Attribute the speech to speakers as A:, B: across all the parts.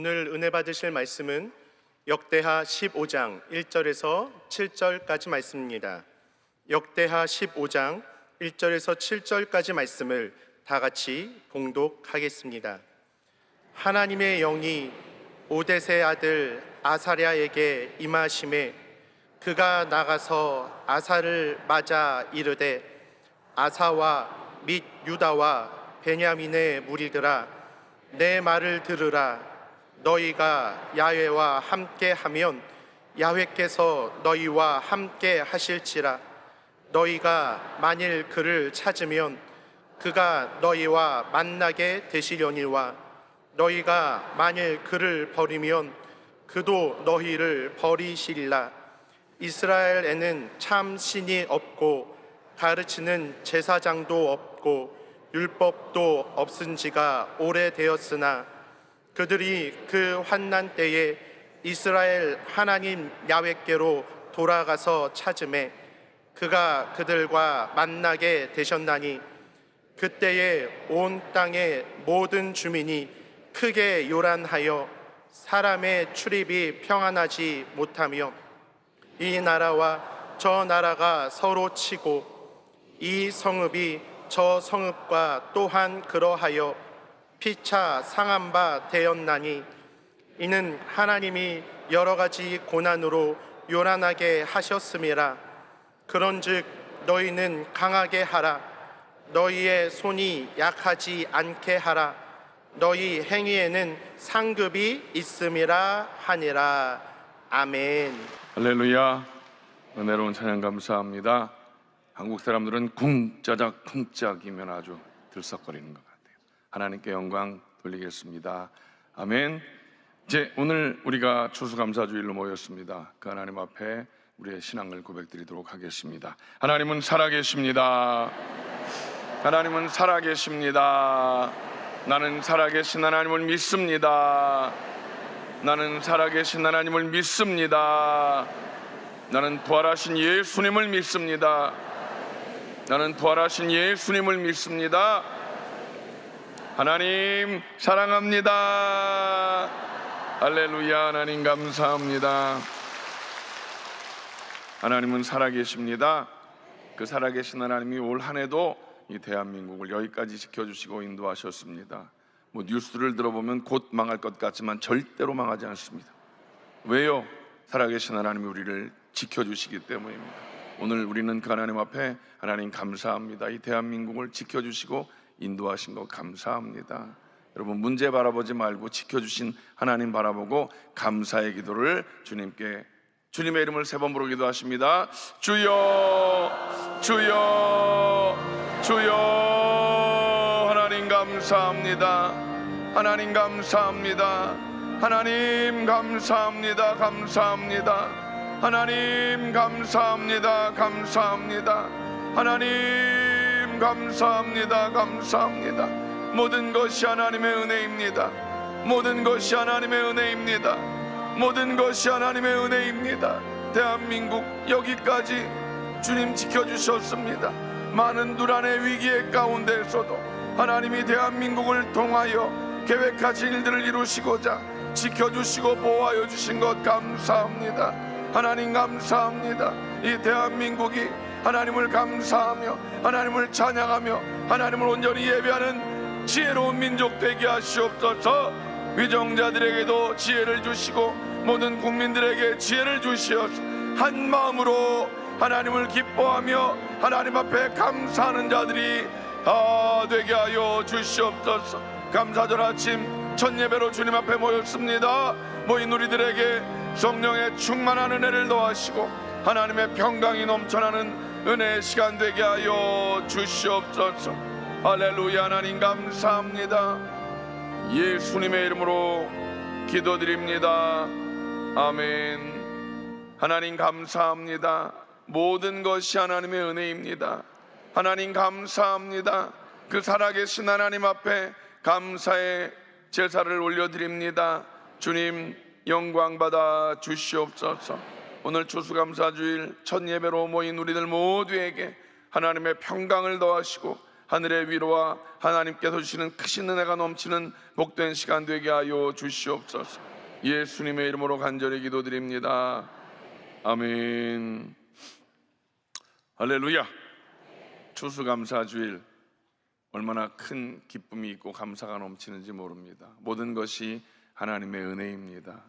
A: 오늘 은혜 받으실 말씀은 역대하 15장 1절에서 7절까지 말씀입니다. 역대하 15장 1절에서 7절까지 말씀을 다 같이 봉독하겠습니다. 하나님의 영이 오뎃의 아들 아사랴에게 임하심에 그가 나가서 아사를 맞아 이르되, 아사와 및 유다와 베냐민의 무리들아, 내 말을 들으라. 너희가 야훼와 함께하면 야훼께서 너희와 함께 하실지라. 너희가 만일 그를 찾으면 그가 너희와 만나게 되시려니와, 너희가 만일 그를 버리면 그도 너희를 버리시리라. 이스라엘에는 참 신이 없고 가르치는 제사장도 없고 율법도 없은 지가 오래되었으나, 그들이 그 환난 때에 이스라엘 하나님 야훼께로 돌아가서 찾음에 그가 그들과 만나게 되셨나니, 그때에 온 땅의 모든 주민이 크게 요란하여 사람의 출입이 평안하지 못하며 이 나라와 저 나라가 서로 치고 이 성읍이 저 성읍과 또한 그러하여 피차 상한 바 되었나니, 이는 하나님이 여러 가지 고난으로 요란하게 하셨음이라. 그런즉 너희는 강하게 하라. 너희의 손이 약하지 않게 하라. 너희 행위에는 상급이 있음이라 하니라. 아멘.
B: 할렐루야. 은혜로운 찬양 감사합니다. 한국 사람들은 쿵짜작 쿵짝이면 아주 들썩거리는 것 같아요. 하나님께 영광 돌리겠습니다. 아멘. 이제 오늘 우리가 추수감사주일로 모였습니다. 그 하나님 앞에 우리의 신앙을 고백드리도록 하겠습니다. 하나님은 살아계십니다. 하나님은 살아계십니다. 나는 살아계신 하나님을 믿습니다. 나는 살아계신 하나님을 믿습니다. 나는 부활하신 예수님을 믿습니다. 나는 부활하신 예수님을 믿습니다. 하나님 사랑합니다. 할렐루야. 하나님 감사합니다. 하나님은 살아계십니다. 그 살아계신 하나님이 올 한 해도 이 대한민국을 여기까지 지켜주시고 인도하셨습니다. 뭐 뉴스를 들어보면 곧 망할 것 같지만 절대로 망하지 않습니다. 왜요? 살아계신 하나님이 우리를 지켜주시기 때문입니다. 오늘 우리는 그 하나님 앞에 하나님 감사합니다. 이 대한민국을 지켜주시고 인도하신 것 감사합니다. 여러분, 문제 바라보지 말고 지켜주신 하나님 바라보고 감사의 기도를 주님께, 주님의 이름을 3번 부르 기도하십니다. 주여, 주여, 주여. 하나님 감사합니다. 하나님 감사합니다. 하나님 감사합니다. 감사합니다. 하나님 감사합니다. 감사합니다. 하나님 감사합니다. 감사합니다. 모든 것이 하나님의 은혜입니다. 모든 것이 하나님의 은혜입니다. 모든 것이 하나님의 은혜입니다. 대한민국 여기까지 주님 지켜주셨습니다. 많은 두란의 위기의 가운데에서도 하나님이 대한민국을 통하여 계획하신 일들을 이루시고자 지켜주시고 보호하여 주신 것 감사합니다. 하나님 감사합니다. 이 대한민국이 하나님을 감사하며 하나님을 찬양하며 하나님을 온전히 예배하는 지혜로운 민족 되게 하시옵소서. 위정자들에게도 지혜를 주시고 모든 국민들에게 지혜를 주시어서 한 마음으로 하나님을 기뻐하며 하나님 앞에 감사하는 자들이 되게 하여 주시옵소서. 감사절 아침 첫 예배로 주님 앞에 모였습니다. 모인 우리들에게 성령의 충만한 은혜를 더하시고 하나님의 평강이 넘쳐나는 은혜의 시간 되게 하여 주시옵소서. 할렐루야. 하나님 감사합니다. 예수님의 이름으로 기도드립니다. 아멘. 하나님 감사합니다. 모든 것이 하나님의 은혜입니다. 하나님 감사합니다. 그 살아계신 하나님 앞에 감사의 제사를 올려드립니다. 주님 영광 받아 주시옵소서. 오늘 추수감사주일 첫 예배로 모인 우리들 모두에게 하나님의 평강을 더하시고 하늘의 위로와 하나님께서 주시는 크신 은혜가 넘치는 복된 시간 되게 하여 주시옵소서. 예수님의 이름으로 간절히 기도드립니다. 아멘. 할렐루야. 추수감사주일, 얼마나 큰 기쁨이 있고 감사가 넘치는지 모릅니다. 모든 것이 하나님의 은혜입니다.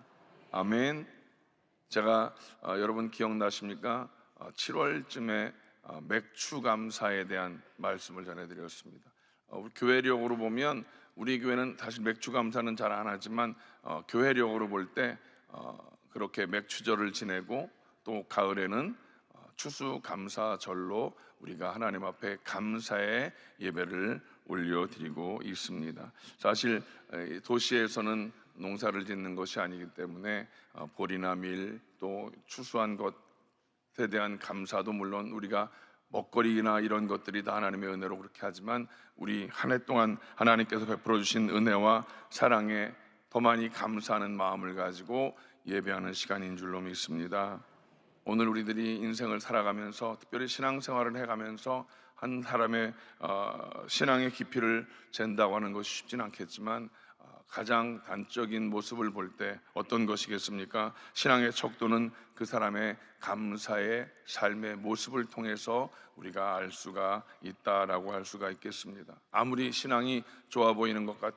B: 아멘. 제가 여러분 기억나십니까? 7월쯤에 맥주 감사에 대한 말씀을 전해드렸습니다. 우리 교회력으로 보면 우리 교회는 사실 맥주 감사는 잘 안 하지만 교회력으로 볼 때 그렇게 맥주절을 지내고 또 가을에는 추수감사절로 우리가 하나님 앞에 감사의 예배를 올려드리고 있습니다. 사실 도시에서는 농사를 짓는 것이 아니기 때문에 보리나 밀 또 추수한 것에 대한 감사도 물론 우리가 먹거리나 이런 것들이 다 하나님의 은혜로 그렇게 하지만 우리 한 해 동안 하나님께서 베풀어 주신 은혜와 사랑에 더 많이 감사하는 마음을 가지고 예배하는 시간인 줄로 믿습니다. 오늘 우리들이 인생을 살아가면서 특별히 신앙생활을 해가면서 한 사람의 신앙의 깊이를 잰다고 하는 것이 쉽진 않겠지만 가장 단적인 모습을 볼 때 어떤 것이겠습니까? 신앙의 척도는 그 사람의 감사의 삶의 모습을 통해서 우리가 알 수가 있다라고 할 수가 있겠습니다. 아무리 신앙이 좋아 보이는 것 같,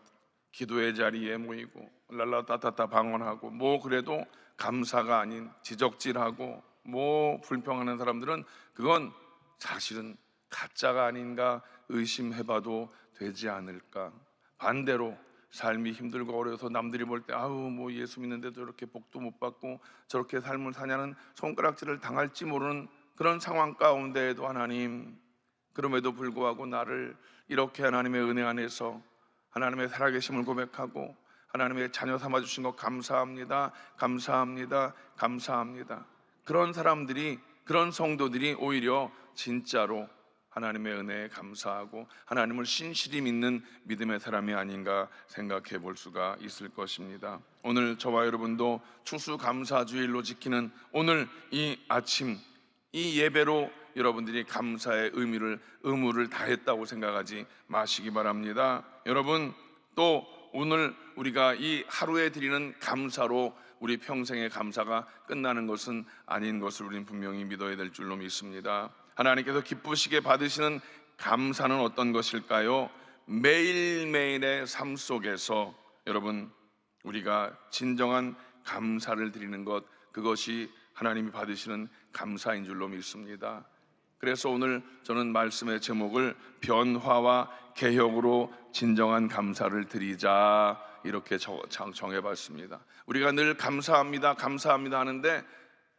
B: 기도의 자리에 모이고 랄라따따따 방언하고 뭐 그래도 감사가 아닌 지적질하고 뭐 불평하는 사람들은 그건 사실은 가짜가 아닌가 의심해봐도 되지 않을까. 반대로 삶이 힘들고 어려워서 남들이 볼 때 아우 뭐 예수 믿는데도 이렇게 복도 못 받고 저렇게 삶을 사냐는 손가락질을 당할지 모르는 그런 상황 가운데에도 하나님, 그럼에도 불구하고 나를 이렇게 하나님의 은혜 안에서 하나님의 살아계심을 고백하고 하나님의 자녀 삼아주신 것 감사합니다, 감사합니다, 감사합니다. 그런 사람들이, 그런 성도들이 오히려 진짜로 하나님의 은혜에 감사하고 하나님을 신실히 믿는 믿음의 사람이 아닌가 생각해 볼 수가 있을 것입니다. 오늘 저와 여러분도 추수감사주일로 지키는 오늘 이 아침, 이 예배로 여러분들이 감사의 의무를 다했다고 생각하지 마시기 바랍니다. 여러분, 또 오늘 우리가 이 하루에 드리는 감사로 우리 평생의 감사가 끝나는 것은 아닌 것을 우리는 분명히 믿어야 될 줄로 믿습니다. 하나님께서 기쁘시게 받으시는 감사는 어떤 것일까요? 매일매일의 삶 속에서 여러분, 우리가 진정한 감사를 드리는 것, 그것이 하나님이 받으시는 감사인 줄로 믿습니다. 그래서 오늘 저는 말씀의 제목을 변화와 개혁으로 진정한 감사를 드리자 이렇게 정해봤습니다. 우리가 늘 감사합니다, 감사합니다 하는데,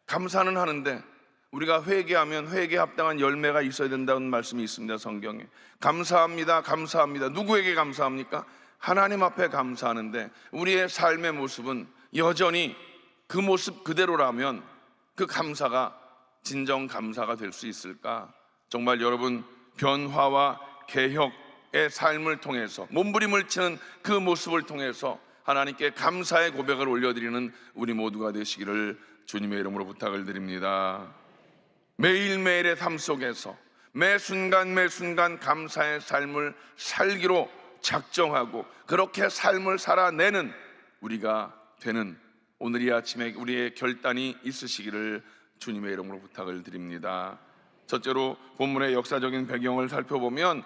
B: 감사는 하는데 우리가 회개하면 회개에 합당한 열매가 있어야 된다는 말씀이 있습니다. 성경에 감사합니다, 감사합니다. 누구에게 감사합니까? 하나님 앞에 감사하는데 우리의 삶의 모습은 여전히 그 모습 그대로라면 그 감사가 진정 감사가 될 수 있을까? 정말 여러분, 변화와 개혁의 삶을 통해서 몸부림을 치는 그 모습을 통해서 하나님께 감사의 고백을 올려드리는 우리 모두가 되시기를 주님의 이름으로 부탁을 드립니다. 매일매일의 삶 속에서 매 순간 매 순간 감사의 삶을 살기로 작정하고 그렇게 삶을 살아내는 우리가 되는 오늘 이 아침에 우리의 결단이 있으시기를 주님의 이름으로 부탁을 드립니다. 첫째로 본문의 역사적인 배경을 살펴보면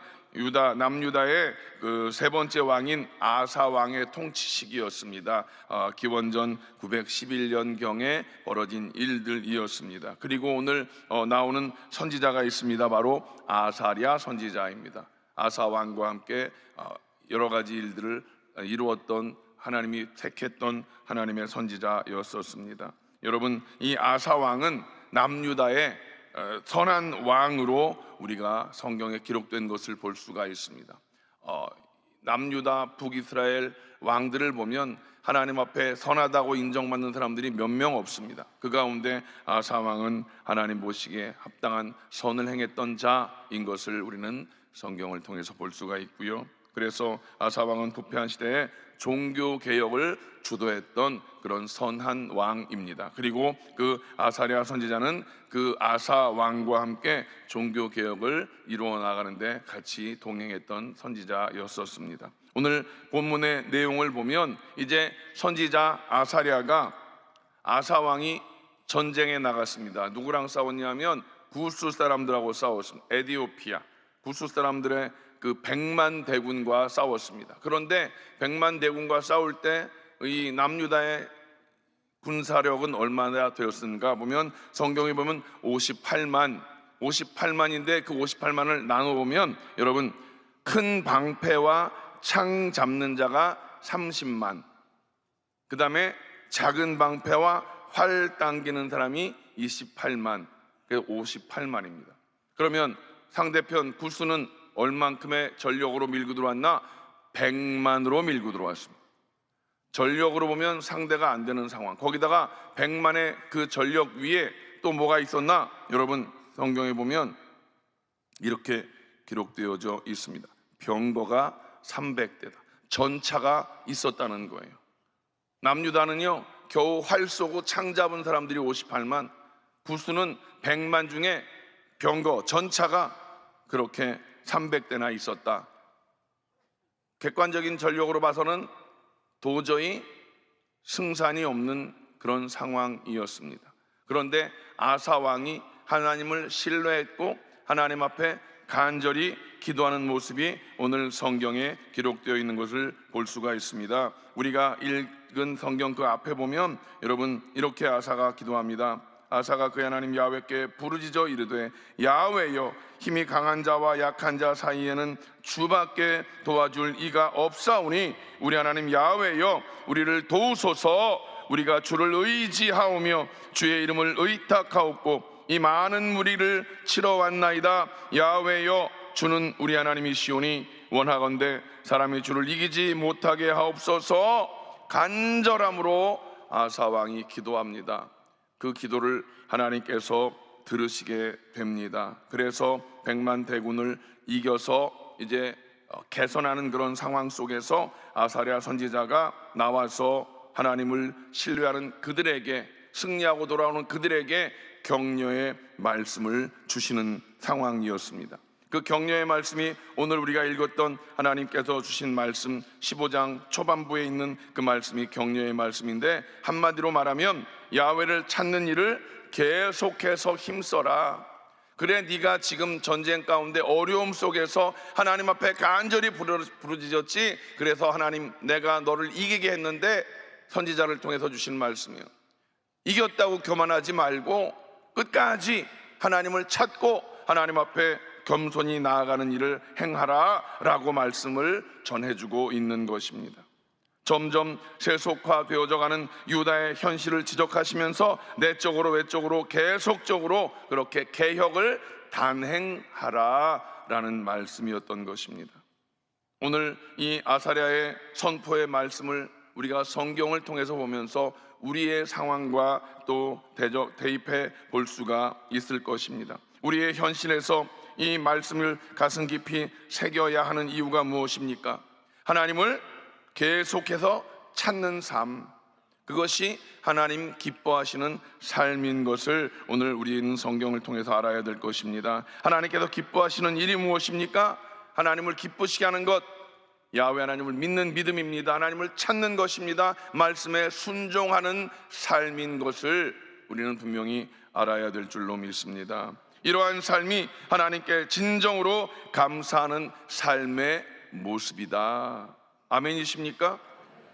B: 남유다의 그 세 번째 왕인 아사 왕의 통치 시기였습니다. 기원전 911년경에 벌어진 일들이었습니다. 그리고 오늘 나오는 선지자가 있습니다. 바로 아사랴 선지자입니다. 아사 왕과 함께 여러 가지 일들을 이루었던, 하나님이 택했던 하나님의 선지자였었습니다. 여러분, 이 아사 왕은 남유다의 선한 왕으로 우리가 성경에 기록된 것을 볼 수가 있습니다. 남유다 북이스라엘 왕들을 보면 하나님 앞에 선하다고 인정받는 사람들이 몇 명 없습니다. 그 가운데 아사 왕은 하나님 보시기에 합당한 선을 행했던 자인 것을 우리는 성경을 통해서 볼 수가 있고요. 그래서 아사 왕은 부패한 시대에 종교 개혁을 주도했던 그런 선한 왕입니다. 그리고 그 아사랴 선지자는 그 아사 왕과 함께 종교 개혁을 이루어 나가는데 같이 동행했던 선지자였었습니다. 오늘 본문의 내용을 보면 이제 선지자 아사랴가 아사 왕이 전쟁에 나갔습니다. 누구랑 싸웠냐면 구스 사람들하고 싸웠습니다. 에디오피아 구스 사람들의 그 100만 대군과 싸웠습니다. 그런데 100만 대군과 싸울 때 이 남유다의 군사력은 얼마나 되었는가 보면 성경에 보면 58만인데 그 58만을 나눠보면 여러분 큰 방패와 창 잡는 자가 30만, 그 다음에 작은 방패와 활 당기는 사람이 28만, 그래서 58만입니다. 그러면 상대편 구스는 얼만큼의 전력으로 밀고 들어왔나? 100만으로 밀고 들어왔습니다. 전력으로 보면 상대가 안 되는 상황. 거기다가 100만의 그 전력 위에 또 뭐가 있었나? 여러분 성경에 보면 이렇게 기록되어져 있습니다. 병거가 300대다. 전차가 있었다는 거예요. 남유다는요 겨우 활 쏘고 창 잡은 사람들이 58만, 구스는 100만 중에 병거, 전차가 그렇게 300대나 있었다. 객관적인 전력으로 봐서는 도저히 승산이 없는 그런 상황이었습니다. 그런데 아사 왕이 하나님을 신뢰했고 하나님 앞에 간절히 기도하는 모습이 오늘 성경에 기록되어 있는 것을 볼 수가 있습니다. 우리가 읽은 성경 그 앞에 보면 여러분 이렇게 아사가 기도합니다. 아사가 그 하나님 야훼께 부르짖어 이르되 야훼여 힘이 강한 자와 약한 자 사이에는 주밖에 도와줄 이가 없사오니 우리 하나님 야훼여 우리를 도우소서. 우리가 주를 의지하오며 주의 이름을 의탁하옵고 이 많은 무리를 치러 왔나이다. 야훼여 주는 우리 하나님이시오니 원하건대 사람이 주를 이기지 못하게 하옵소서. 간절함으로 아사 왕이 기도합니다. 그 기도를 하나님께서 들으시게 됩니다. 그래서 100만 대군을 이겨서 이제 개선하는 그런 상황 속에서 아사랴 선지자가 나와서 하나님을 신뢰하는 그들에게, 승리하고 돌아오는 그들에게 격려의 말씀을 주시는 상황이었습니다. 그 격려의 말씀이 오늘 우리가 읽었던 하나님께서 주신 말씀 15장 초반부에 있는 그 말씀이 격려의 말씀인데, 한마디로 말하면 야훼를 찾는 일을 계속해서 힘써라. 그래 네가 지금 전쟁 가운데 어려움 속에서 하나님 앞에 간절히 부르짖었지. 그래서 하나님 내가 너를 이기게 했는데, 선지자를 통해서 주신 말씀이요, 이겼다고 교만하지 말고 끝까지 하나님을 찾고 하나님 앞에 겸손히 나아가는 일을 행하라 라고 말씀을 전해주고 있는 것입니다. 점점 세속화되어져가는 유다의 현실을 지적하시면서 내적으로 외적으로 계속적으로 그렇게 개혁을 단행하라 라는 말씀이었던 것입니다. 오늘 이 아사랴의 선포의 말씀을 우리가 성경을 통해서 보면서 우리의 상황과 또 대입해 볼 수가 있을 것입니다. 우리의 현실에서 이 말씀을 가슴 깊이 새겨야 하는 이유가 무엇입니까? 하나님을 계속해서 찾는 삶, 그것이 하나님 기뻐하시는 삶인 것을 오늘 우리는 성경을 통해서 알아야 될 것입니다. 하나님께서 기뻐하시는 일이 무엇입니까? 하나님을 기쁘시게 하는 것, 야훼 하나님을 믿는 믿음입니다. 하나님을 찾는 것입니다. 말씀에 순종하는 삶인 것을 우리는 분명히 알아야 될 줄로 믿습니다. 이러한 삶이 하나님께 진정으로 감사하는 삶의 모습이다. 아멘이십니까?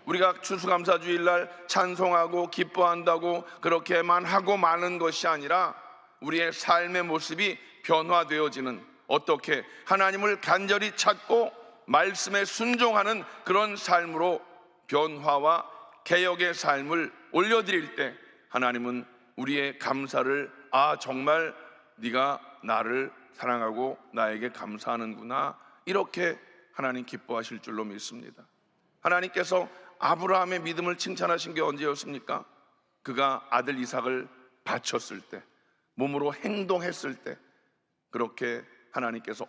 B: 우리가 추수감사주일날 찬송하고 기뻐한다고 그렇게만 하고 마는 것이 아니라 우리의 삶의 모습이 변화되어지는, 어떻게 하나님을 간절히 찾고 말씀에 순종하는 그런 삶으로 변화와 개혁의 삶을 올려드릴 때 하나님은 우리의 감사를, 아 정말 네가 나를 사랑하고 나에게 감사하는구나, 이렇게 하나님 기뻐하실 줄로 믿습니다. 하나님께서 아브라함의 믿음을 칭찬하신 게 언제였습니까? 그가 아들 이삭을 바쳤을 때, 몸으로 행동했을 때, 그렇게 하나님께서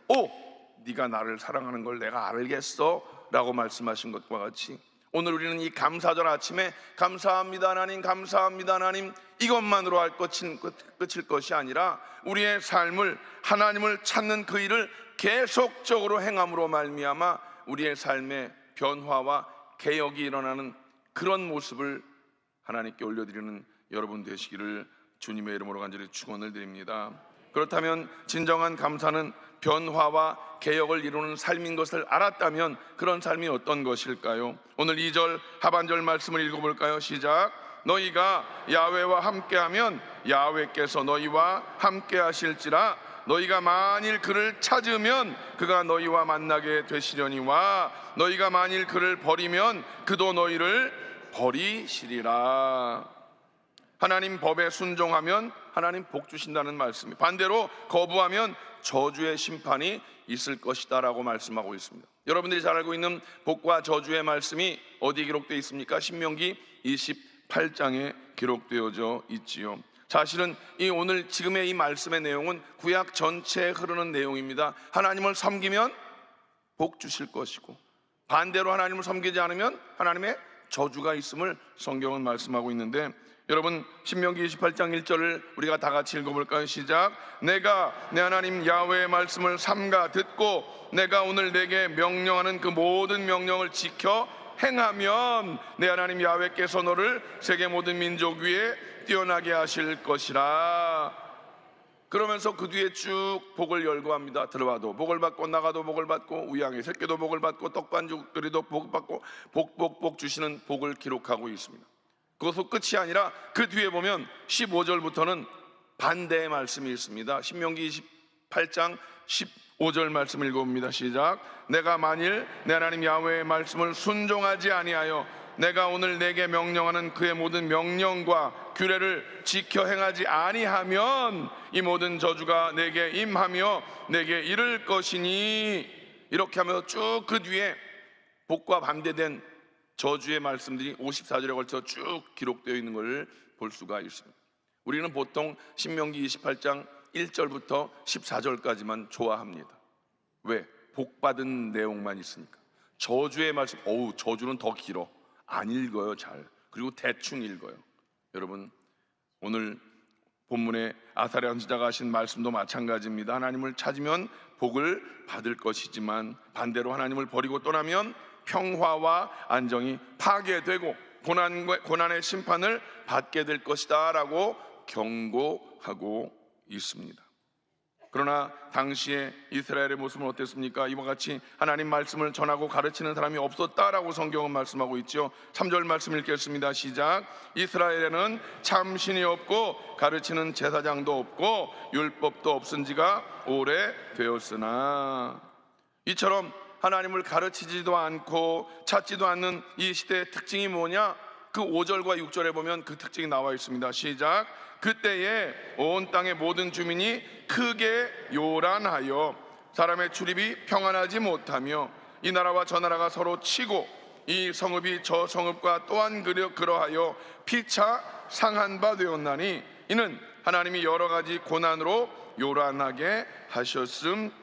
B: 네가 나를 사랑하는 걸 내가 알겠어 라고 말씀하신 것과 같이 오늘 우리는 이 감사절 아침에 감사합니다 하나님, 감사합니다 하나님, 이것만으로 할 끝일 것이 아니라 우리의 삶을, 하나님을 찾는 그 일을 계속적으로 행함으로 말미암아 우리의 삶의 변화와 개혁이 일어나는 그런 모습을 하나님께 올려드리는 여러분 되시기를 주님의 이름으로 간절히 축원을 드립니다. 그렇다면 진정한 감사는 변화와 개혁을 이루는 삶인 것을 알았다면 그런 삶이 어떤 것일까요? 오늘 2절 하반절 말씀을 읽어볼까요? 시작. 너희가 야훼와 함께하면 야훼께서 너희와 함께 하실지라. 너희가 만일 그를 찾으면 그가 너희와 만나게 되시려니와 너희가 만일 그를 버리면 그도 너희를 버리시리라. 하나님 법에 순종하면 하나님 복 주신다는 말씀이, 반대로 거부하면 저주의 심판이 있을 것이다 라고 말씀하고 있습니다. 여러분들이 잘 알고 있는 복과 저주의 말씀이 어디에 기록되어 있습니까? 신명기 28장에 기록되어져 있지요. 사실은 이 오늘 지금의 이 말씀의 내용은 구약 전체에 흐르는 내용입니다. 하나님을 섬기면 복 주실 것이고 반대로 하나님을 섬기지 않으면 하나님의 저주가 있음을 성경은 말씀하고 있는데, 여러분 신명기 28장 1절을 우리가 다 같이 읽어볼까요? 시작. 내가 내 하나님 야훼의 말씀을 삼가 듣고 내가 오늘 내게 명령하는 그 모든 명령을 지켜 행하면 내 하나님 야훼께서 너를 세계 모든 민족 위에 뛰어나게 하실 것이라. 그러면서 그 뒤에 쭉 복을 열거합니다. 들어와도 복을 받고 나가도 복을 받고 우양의 새끼도 복을 받고 떡반죽들이도 복 받고 복 주시는 복을 기록하고 있습니다. 그것도 끝이 아니라 그 뒤에 보면 15절부터는 반대의 말씀이 있습니다. 신명기 28장 15절 말씀을 읽어봅니다. 시작. 내가 만일 내 하나님 야훼의 말씀을 순종하지 아니하여 내가 오늘 내게 명령하는 그의 모든 명령과 규례를 지켜 행하지 아니하면 이 모든 저주가 내게 임하며 내게 이를 것이니. 이렇게 하면서 쭉 그 뒤에 복과 반대된 저주의 말씀들이 54절에 걸쳐 쭉 기록되어 있는 것을 볼 수가 있습니다. 우리는 보통 신명기 28장 1절부터 14절까지만 좋아합니다. 왜? 복받은 내용만 있으니까. 저주의 말씀, 저주는 더 길어. 안 읽어요 잘. 그리고 대충 읽어요. 여러분 오늘 본문에 아사랴 선지자가 하신 말씀도 마찬가지입니다. 하나님을 찾으면 복을 받을 것이지만 반대로 하나님을 버리고 떠나면 평화와 안정이 파괴되고 고난의 심판을 받게 될 것이다 라고 경고하고 있습니다. 그러나 당시에 이스라엘의 모습은 어땠습니까? 이와 같이 하나님 말씀을 전하고 가르치는 사람이 없었다라고 성경은 말씀하고 있죠. 3절 말씀 읽겠습니다. 시작. 이스라엘에는 참신이 없고 가르치는 제사장도 없고 율법도 없은 지가 오래되었으나. 이처럼 하나님을 가르치지도 않고 찾지도 않는 이 시대의 특징이 뭐냐? 그 5절과 6절에 보면 그 특징이 나와 있습니다. 시작. 그때에 온 땅의 모든 주민이 크게 요란하여 사람의 출입이 평안하지 못하며 이 나라와 저 나라가 서로 치고 이 성읍이 저 성읍과 또한 그러하여 피차 상한 바 되었나니 이는 하나님이 여러 가지 고난으로 요란하게 하셨음이라.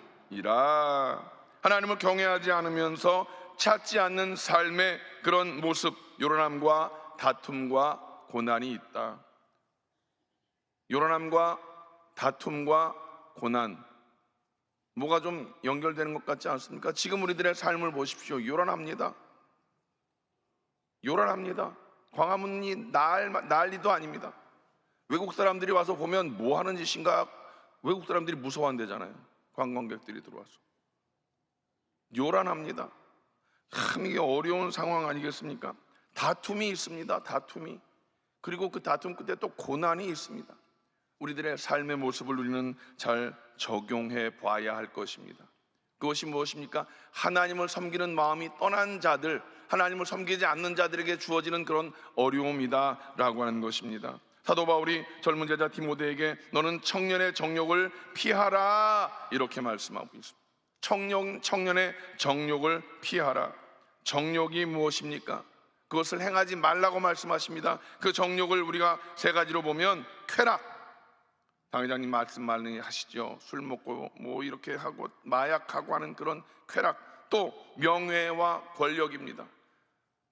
B: 하나님을 경외하지 않으면서 찾지 않는 삶의 그런 모습, 요란함과 다툼과 고난이 있다. 요란함과 다툼과 고난, 뭐가 좀 연결되는 것 같지 않습니까? 지금 우리들의 삶을 보십시오. 요란합니다. 요란합니다. 광화문이 난리도 아닙니다. 외국 사람들이 와서 보면 뭐 하는 짓인가? 외국 사람들이 무서워한대잖아요. 관광객들이 들어와서. 요란합니다. 참 이게 어려운 상황 아니겠습니까? 다툼이 있습니다. 다툼이. 그리고 그 다툼 끝에 또 고난이 있습니다. 우리들의 삶의 모습을 우리는 잘 적용해 봐야 할 것입니다. 그것이 무엇입니까? 하나님을 섬기는 마음이 떠난 자들, 하나님을 섬기지 않는 자들에게 주어지는 그런 어려움이다 라고 하는 것입니다. 사도 바울이 젊은 제자 디모데에게 너는 청년의 정욕을 피하라 이렇게 말씀하고 있습니다. 청년의 정욕을 피하라. 정욕이 무엇입니까? 그것을 행하지 말라고 말씀하십니다. 그 정욕을 우리가 세 가지로 보면 쾌락, 당회장님 말씀 많이 하시죠. 술 먹고 뭐 이렇게 하고 마약하고 하는 그런 쾌락, 또 명예와 권력입니다.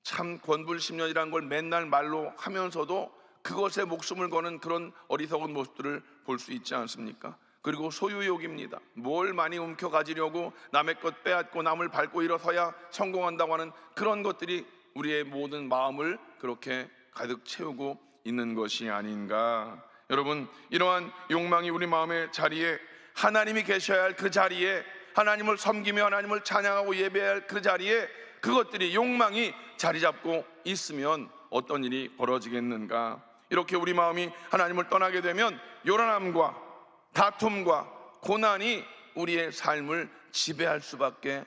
B: 참 권불심령이라는 걸 맨날 말로 하면서도 그것에 목숨을 거는 그런 어리석은 모습들을 볼 수 있지 않습니까? 그리고 소유욕입니다. 뭘 많이 움켜가지려고 남의 것 빼앗고 남을 밟고 일어서야 성공한다고 하는 그런 것들이 우리의 모든 마음을 그렇게 가득 채우고 있는 것이 아닌가. 여러분, 이러한 욕망이 우리 마음의 자리에, 하나님이 계셔야 할 그 자리에, 하나님을 섬기며 하나님을 찬양하고 예배해야 할 그 자리에 그것들이, 욕망이 자리 잡고 있으면 어떤 일이 벌어지겠는가. 이렇게 우리 마음이 하나님을 떠나게 되면 요란함과 다툼과 고난이 우리의 삶을 지배할 수밖에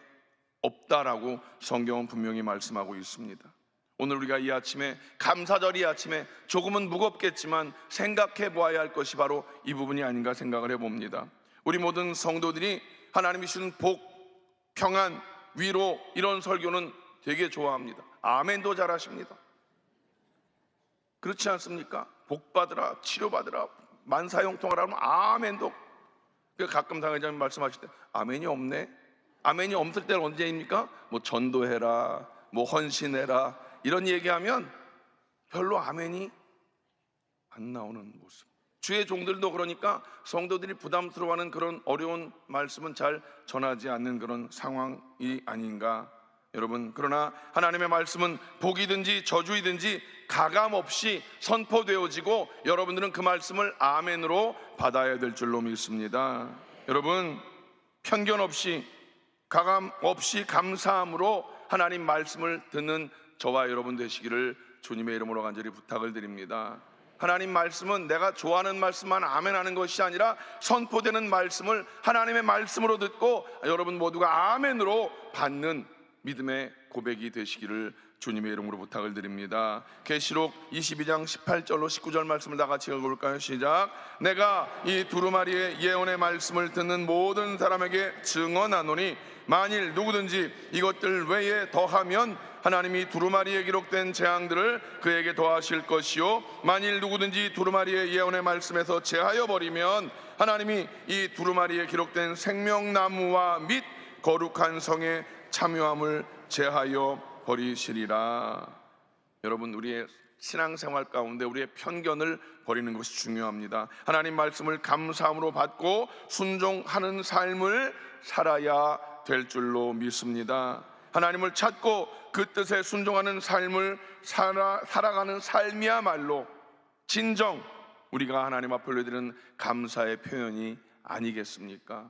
B: 없다라고 성경은 분명히 말씀하고 있습니다. 오늘 우리가 이 아침에, 감사절 이 아침에 조금은 무겁겠지만 생각해 보아야 할 것이 바로 이 부분이 아닌가 생각을 해봅니다. 우리 모든 성도들이 하나님이 주신 복, 평안, 위로, 이런 설교는 되게 좋아합니다. 아멘도 잘하십니다. 그렇지 않습니까? 복 받으라, 치료받으라, 만사형통하라 하면 아멘도. 가끔 당회장님 말씀하실 때 아멘이 없네. 아멘이 없을 때는 언제입니까? 뭐 전도해라, 뭐 헌신해라, 이런 얘기하면 별로 아멘이 안 나오는 모습. 주의 종들도 그러니까 성도들이 부담스러워하는 그런 어려운 말씀은 잘 전하지 않는 그런 상황이 아닌가. 여러분, 그러나 하나님의 말씀은 복이든지 저주이든지 가감없이 선포되어지고 여러분들은 그 말씀을 아멘으로 받아야 될 줄로 믿습니다. 여러분, 편견 없이, 가감 없이 감사함으로 하나님 말씀을 듣는 저와 여러분 되시기를 주님의 이름으로 간절히 부탁을 드립니다. 하나님 말씀은 내가 좋아하는 말씀만 아멘하는 것이 아니라 선포되는 말씀을 하나님의 말씀으로 듣고 여러분 모두가 아멘으로 받는 믿음의 고백이 되시기를 주님의 이름으로 부탁을 드립니다. 계시록 22장 18절로 19절 말씀을 다 같이 읽어볼까요? 시작. 내가 이 두루마리의 예언의 말씀을 듣는 모든 사람에게 증언하노니 만일 누구든지 이것들 외에 더하면 하나님이 두루마리에 기록된 재앙들을 그에게 더하실 것이요, 만일 누구든지 두루마리의 예언의 말씀에서 제하여 버리면 하나님이 이 두루마리에 기록된 생명나무와 및 거룩한 성의 참여함을 제하여 버리시리라. 여러분, 우리의 신앙생활 가운데 우리의 편견을 버리는 것이 중요합니다. 하나님 말씀을 감사함으로 받고 순종하는 삶을 살아야 될 줄로 믿습니다. 하나님을 찾고 그 뜻에 순종하는 삶을 살아가는 삶이야말로 진정 우리가 하나님 앞에 올려드리는 감사의 표현이 아니겠습니까?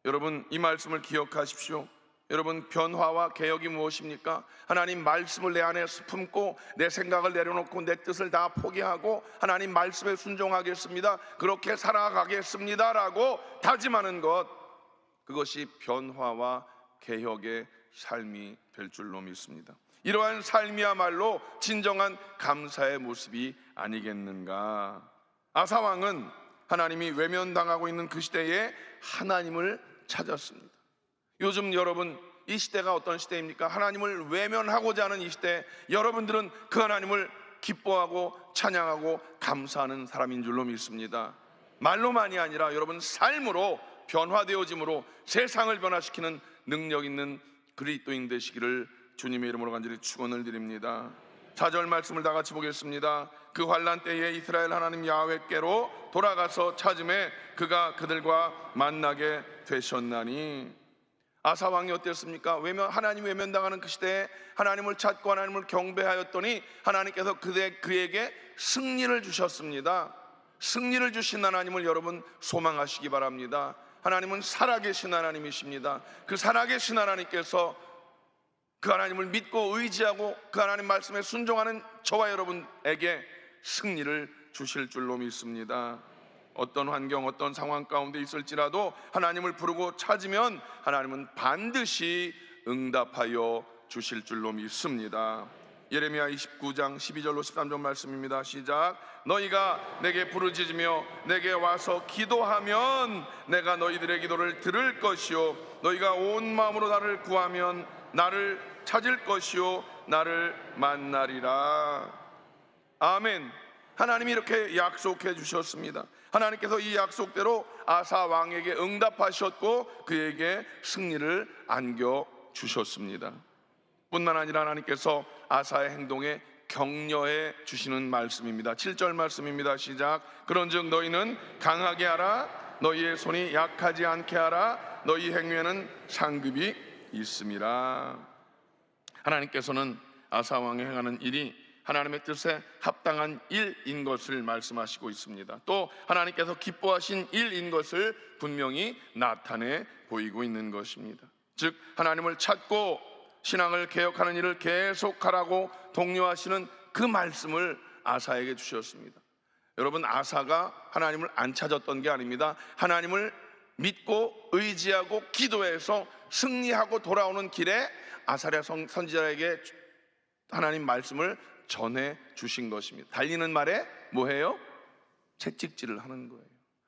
B: 여러분, 이 말씀을 기억하십시오. 여러분, 변화와 개혁이 무엇입니까? 하나님 말씀을 내 안에 품고 내 생각을 내려놓고 내 뜻을 다 포기하고 하나님 말씀에 순종하겠습니다, 그렇게 살아가겠습니다 라고 다짐하는 것, 그것이 변화와 개혁의 삶이 될 줄로 믿습니다. 이러한 삶이야말로 진정한 감사의 모습이 아니겠는가. 아사왕은 하나님이 외면당하고 있는 그 시대에 하나님을 찾았습니다. 요즘 여러분, 이 시대가 어떤 시대입니까? 하나님을 외면하고자 하는 이 시대, 여러분들은 그 하나님을 기뻐하고 찬양하고 감사하는 사람인 줄로 믿습니다. 말로만이 아니라 여러분 삶으로 변화되어짐으로 세상을 변화시키는 능력 있는 그리스도인 되시기를 주님의 이름으로 간절히 축원을 드립니다. 4절 말씀을 다 같이 보겠습니다. 그 환난 때에 이스라엘 하나님 야훼께로 돌아가서 찾음에 그가 그들과 만나게 되셨나니. 아사왕이 어땠습니까? 하나님 외면당하는 그 시대에 하나님을 찾고 하나님을 경배하였더니 하나님께서 그에게 승리를 주셨습니다. 승리를 주신 하나님을 여러분 소망하시기 바랍니다. 하나님은 살아계신 하나님이십니다. 그 살아계신 하나님께서 그 하나님을 믿고 의지하고 그 하나님 말씀에 순종하는 저와 여러분에게 승리를 주실 줄로 믿습니다. 어떤 환경, 어떤 상황 가운데 있을지라도 하나님을 부르고 찾으면 하나님은 반드시 응답하여 주실 줄로 믿습니다. 예레미야 29장 12절로 13절 말씀입니다. 시작. 너희가 내게 부르짖으며 내게 와서 기도하면 내가 너희들의 기도를 들을 것이요, 너희가 온 마음으로 나를 구하면 나를 찾을 것이요 나를 만나리라. 아멘. 하나님이 이렇게 약속해 주셨습니다. 하나님께서 이 약속대로 아사 왕에게 응답하셨고 그에게 승리를 안겨 주셨습니다. 뿐만 아니라 하나님께서 아사의 행동에 격려해 주시는 말씀입니다. 7절 말씀입니다. 시작. 그런즉 너희는 강하게 하라. 너희의 손이 약하지 않게 하라. 너희 행위에는 상급이 있음이라. 하나님께서는 아사 왕이 행하는 일이 하나님의 뜻에 합당한 일인 것을 말씀하시고 있습니다. 또 하나님께서 기뻐하신 일인 것을 분명히 나타내 보이고 있는 것입니다. 즉 하나님을 찾고 신앙을 개혁하는 일을 계속하라고 독려하시는 그 말씀을 아사에게 주셨습니다. 여러분, 아사가 하나님을 안 찾았던 게 아닙니다. 하나님을 믿고 의지하고 기도해서 승리하고 돌아오는 길에 아사랴 선지자에게 하나님 말씀을 전해 주신 것입니다. 달리는 말에 뭐해요? 채찍질을 하는 거예요.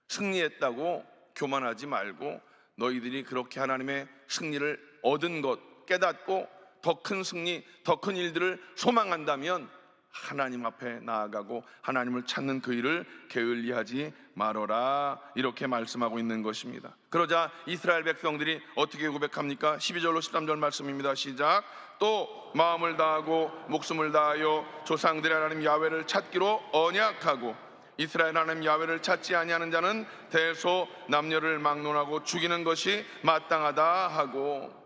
B: 승리했다고 교만하지 말고 너희들이 그렇게 하나님의 승리를 얻은 것 깨닫고 더 큰 승리, 더 큰 일들을 소망한다면 하나님 앞에 나아가고 하나님을 찾는 그 일을 게을리하지 말어라, 이렇게 말씀하고 있는 것입니다. 그러자 이스라엘 백성들이 어떻게 고백합니까? 12절로 13절 말씀입니다. 시작. 또 마음을 다하고 목숨을 다하여 조상들의 하나님 야훼를 찾기로 언약하고 이스라엘 하나님 야훼를 찾지 아니하는 자는 대소 남녀를 막론하고 죽이는 것이 마땅하다 하고,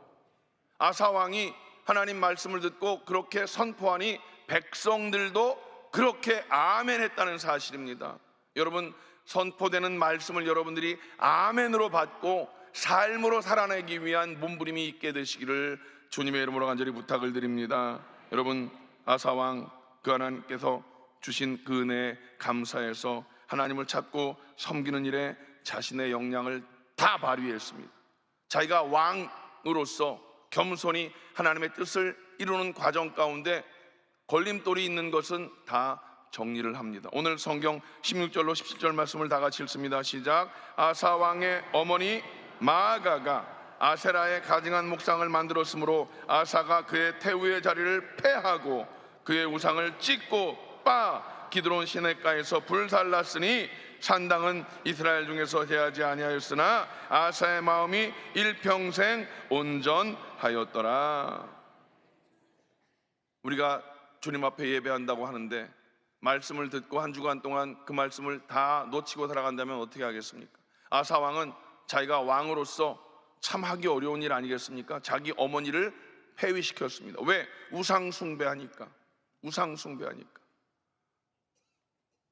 B: 아사 왕이 하나님 말씀을 듣고 그렇게 선포하니 백성들도 그렇게 아멘 했다는 사실입니다. 여러분, 선포되는 말씀을 여러분들이 아멘으로 받고 삶으로 살아내기 위한 몸부림이 있게 되시기를 주님의 이름으로 간절히 부탁을 드립니다. 여러분, 아사왕 그 하나님께서 주신 그 은혜에 감사해서 하나님을 찾고 섬기는 일에 자신의 역량을 다 발휘했습니다. 자기가 왕으로서 겸손히 하나님의 뜻을 이루는 과정 가운데 걸림돌이 있는 것은 다 정리를 합니다. 오늘 성경 16절로 17절 말씀을 다 같이 읽습니다. 시작. 아사 왕의 어머니 마아가가 아세라의 가증한 목상을 만들었으므로 아사가 그의 태우의 자리를 폐하고 그의 우상을 찢고 빠 기드론 시냇가에서 불살랐으니 산당은 이스라엘 중에서 제하지 아니하였으나 아사의 마음이 일평생 온전하였더라. 우리가 주님 앞에 예배한다고 하는데 말씀을 듣고 한 주간 동안 그 말씀을 다 놓치고 살아간다면 어떻게 하겠습니까? 아사 왕은 자기가 왕으로서 참 하기 어려운 일 아니겠습니까? 자기 어머니를 폐위시켰습니다. 왜? 우상 숭배하니까.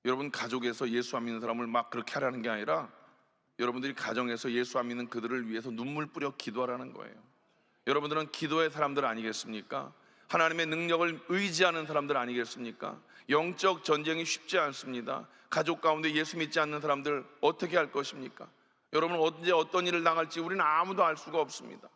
B: 여러분, 가족에서 예수 안 믿는 사람을 막 그렇게 하라는 게 아니라 여러분들이 가정에서 예수 안 믿는 그들을 위해서 눈물 뿌려 기도하라는 거예요. 여러분들은 기도의 사람들 아니겠습니까? 하나님의 능력을 의지하는 사람들 아니겠습니까? 영적 전쟁이 쉽지 않습니다. 가족 가운데 예수 믿지 않는 사람들 어떻게 할 것입니까? 여러분, 언제 어떤 일을 당할지 우리는 아무도 알 수가 없습니다.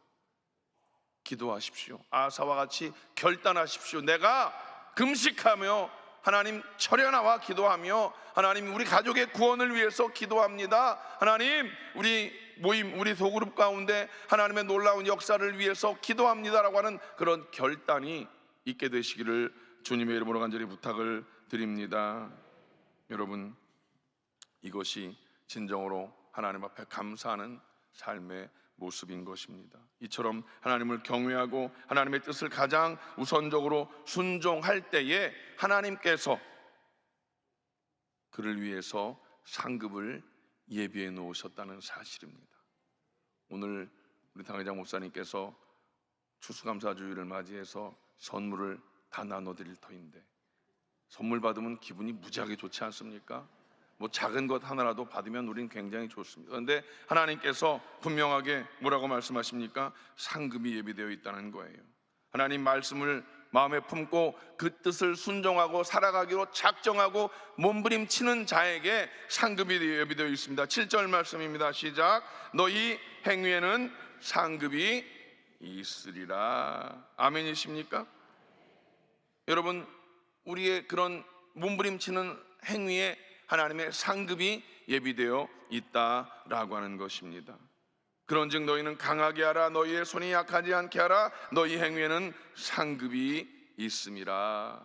B: 기도하십시오. 아사와 같이 결단하십시오. 내가 금식하며 하나님 철야나와 기도하며 하나님 우리 가족의 구원을 위해서 기도합니다. 하나님 우리 모임, 우리 소그룹 가운데 하나님의 놀라운 역사를 위해서 기도합니다라고 하는 그런 결단이 있게 되시기를 주님의 이름으로 간절히 부탁을 드립니다. 여러분, 이것이 진정으로 하나님 앞에 감사하는 삶의 모습인 것입니다. 이처럼 하나님을 경외하고 하나님의 뜻을 가장 우선적으로 순종할 때에 하나님께서 그를 위해서 상급을 예비해 놓으셨다는 사실입니다. 오늘 우리 당회장 목사님께서 추수감사주일을 맞이해서 선물을 다 나눠드릴 터인데, 선물 받으면 기분이 무지하게 좋지 않습니까? 뭐 작은 것 하나라도 받으면 우리는 굉장히 좋습니다. 그런데 하나님께서 분명하게 뭐라고 말씀하십니까? 상급이 예비되어 있다는 거예요. 하나님 말씀을 마음에 품고 그 뜻을 순종하고 살아가기로 작정하고 몸부림치는 자에게 상급이 예비되어 있습니다. 7절 말씀입니다. 시작. 너희 행위에는 상급이 있으리라. 아멘이십니까? 여러분, 우리의 그런 몸부림치는 행위에 하나님의 상급이 예비되어 있다라고 하는 것입니다. 그런즉 너희는 강하게 하라. 너희의 손이 약하지 않게 하라. 너희 행위에는 상급이 있음이라.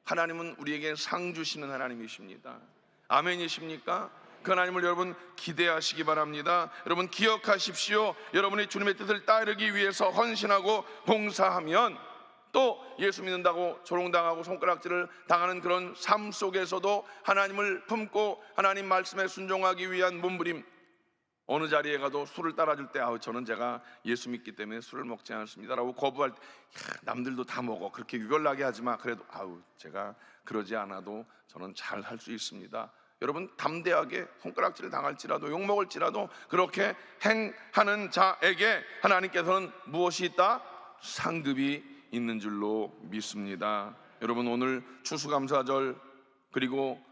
B: 하나님은 우리에게 상 주시는 하나님이십니다. 아멘이십니까? 그 하나님을 여러분 기대하시기 바랍니다. 여러분 기억하십시오. 여러분이 주님의 뜻을 따르기 위해서 헌신하고 봉사하면 또 예수 믿는다고 조롱당하고 손가락질을 당하는 그런 삶 속에서도 하나님을 품고 하나님 말씀에 순종하기 위한 몸부림, 어느 자리에 가도 술을 따라줄 때 저는 제가 예수 믿기 때문에 술을 먹지 않습니다라고 거부할 때 남들도 다 먹어, 그렇게 유별나게 하지 마, 그래도 제가 그러지 않아도 저는 잘 할 수 있습니다. 여러분, 담대하게 손가락질을 당할지라도 욕먹을지라도 그렇게 행하는 자에게 하나님께서는 무엇이 있다? 상급이 있는 줄로 믿습니다. 여러분, 오늘 추수감사절, 그리고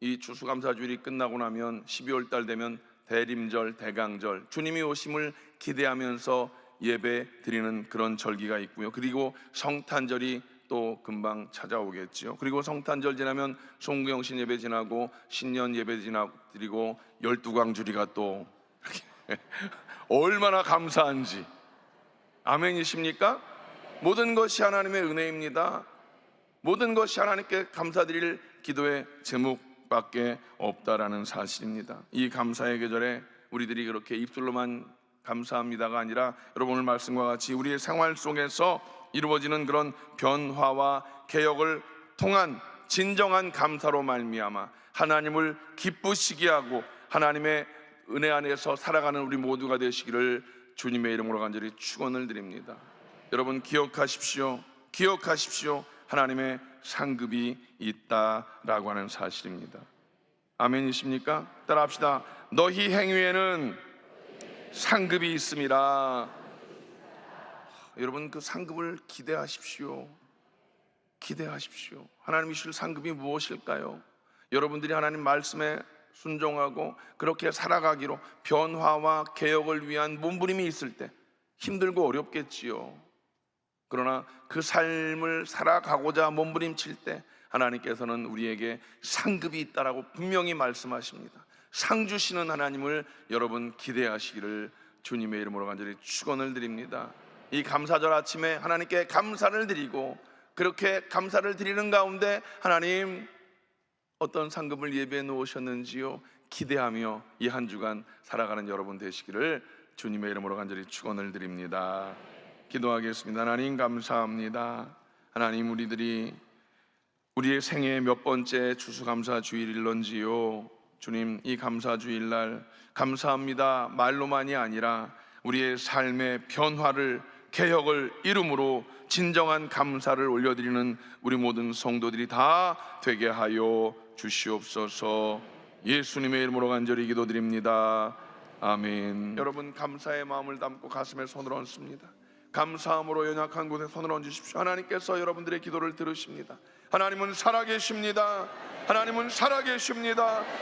B: 이 추수감사주일이 끝나고 나면 12월 달 되면 대림절, 대강절, 주님이 오심을 기대하면서 예배 드리는 그런 절기가 있고요. 그리고 성탄절이 또 금방 찾아오겠죠. 그리고 성탄절 지나면 송구영신 예배 지나고 신년 예배 지나고, 그리고 12광주리가 또 얼마나 감사한지. 아멘이십니까? 모든 것이 하나님의 은혜입니다. 모든 것이 하나님께 감사드릴 기도의 제목밖에 없다라는 사실입니다. 이 감사의 계절에 우리들이 그렇게 입술로만 감사합니다가 아니라 여러분 오늘 말씀과 같이 우리의 생활 속에서 이루어지는 그런 변화와 개혁을 통한 진정한 감사로 말미암아 하나님을 기쁘시게 하고 하나님의 은혜 안에서 살아가는 우리 모두가 되시기를 주님의 이름으로 간절히 축원을 드립니다. 여러분, 기억하십시오. 하나님의 상급이 있다라고 하는 사실입니다. 아멘이십니까? 따라합시다. 너희 행위에는 상급이 있음이라. 여러분, 그 상급을 기대하십시오. 하나님이 주실 상급이 무엇일까요? 여러분들이 하나님 말씀에 순종하고 그렇게 살아가기로 변화와 개혁을 위한 몸부림이 있을 때 힘들고 어렵겠지요. 그러나 그 삶을 살아가고자 몸부림칠 때 하나님께서는 우리에게 상급이 있다라고 분명히 말씀하십니다. 상 주시는 하나님을 여러분 기대하시기를 주님의 이름으로 간절히 축원을 드립니다. 이 감사절 아침에 하나님께 감사를 드리고 그렇게 감사를 드리는 가운데 하나님 어떤 상급을 예배해 놓으셨는지요 기대하며 이 한 주간 살아가는 여러분 되시기를 주님의 이름으로 간절히 축원을 드립니다. 기도하겠습니다. 하나님 감사합니다. 하나님, 우리의 생애 몇 번째 추수감사 주일일런지요. 주님, 이 감사 주일날 감사합니다 말로만이 아니라 우리의 삶의 변화를 개혁을 이름으로 진정한 감사를 올려드리는 우리 모든 성도들이 다 되게 하여 주시옵소서. 예수님의 이름으로 간절히 기도드립니다. 아멘. 여러분, 감사의 마음을 담고 가슴에 손을 얹습니다. 감사함으로 연약한 곳에 손을 얹으십시오. 하나님께서 여러분들의 기도를 들으십니다. 하나님은 살아계십니다.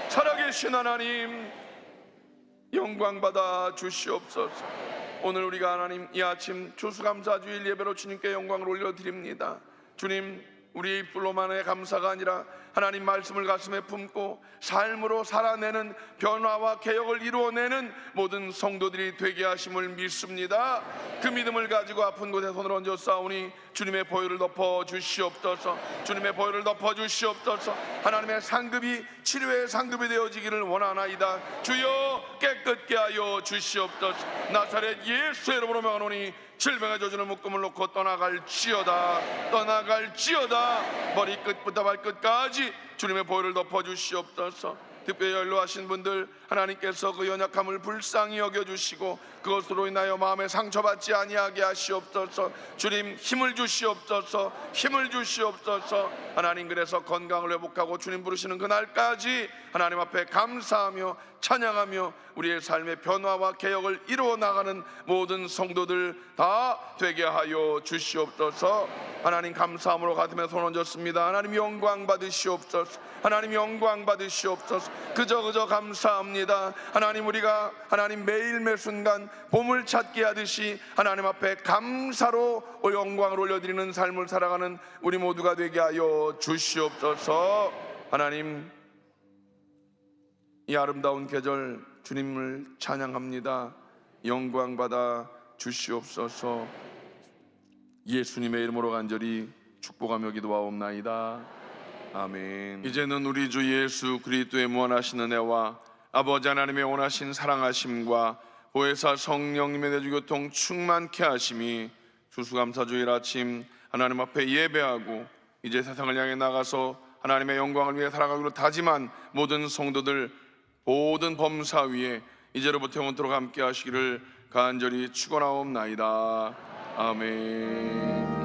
B: 살아계신 하나님, 영광 받아 주시옵소서. 오늘 우리가 하나님 이 아침 추수감사주일 예배로 주님께 영광을 올려드립니다. 주님, 우리의 입술로만의 감사가 아니라 하나님 말씀을 가슴에 품고 삶으로 살아내는 변화와 개혁을 이루어내는 모든 성도들이 되게 하심을 믿습니다. 그 믿음을 가지고 아픈 곳에 손을 얹어 싸우니 주님의 보혈을 덮어 주시옵소서. 하나님의 상급이 치료의 상급이 되어지기를 원하나이다. 주여 깨끗게 하여 주시옵소서. 나사렛 예수의 이름으로 명하노니 질병의 저주는 묶음을 놓고 떠나갈지어다. 머리끝부터 발끝까지 주님의 보혈을 덮어주시옵소서. 특별히 연로하신 분들 하나님께서 그 연약함을 불쌍히 여겨주시고 그것으로 인하여 마음에 상처받지 아니하게 하시옵소서. 주님, 힘을 주시옵소서. 하나님, 그래서 건강을 회복하고 주님 부르시는 그날까지 하나님 앞에 감사하며 찬양하며 우리의 삶의 변화와 개혁을 이루어 나가는 모든 성도들 다 되게 하여 주시옵소서. 하나님, 감사함으로 가슴에 손 얹었습니다. 하나님 영광 받으시옵소서. 그저 감사합니다. 하나님, 우리가 하나님 매일 매 순간 보물 찾기 하듯이 하나님 앞에 감사로 영광을 올려드리는 삶을 살아가는 우리 모두가 되게 하여 주시옵소서. 하나님, 이 아름다운 계절 주님을 찬양합니다. 영광 받아 주시옵소서. 예수님의 이름으로 간절히 축복하며 기도하옵나이다. 아멘. 이제는 우리 주 예수 그리스도의 무한하신 은혜와 아버지 하나님의 원하신 사랑하심과 보혜사 성령님의 내주교통 충만케 하심이 추수감사주일 아침 하나님 앞에 예배하고 이제 세상을 향해 나가서 하나님의 영광을 위해 살아가기로 다짐한 모든 성도들 모든 범사 위에 이제로부터 영원토록 함께 하시기를 간절히 축원하옵나이다. 아멘.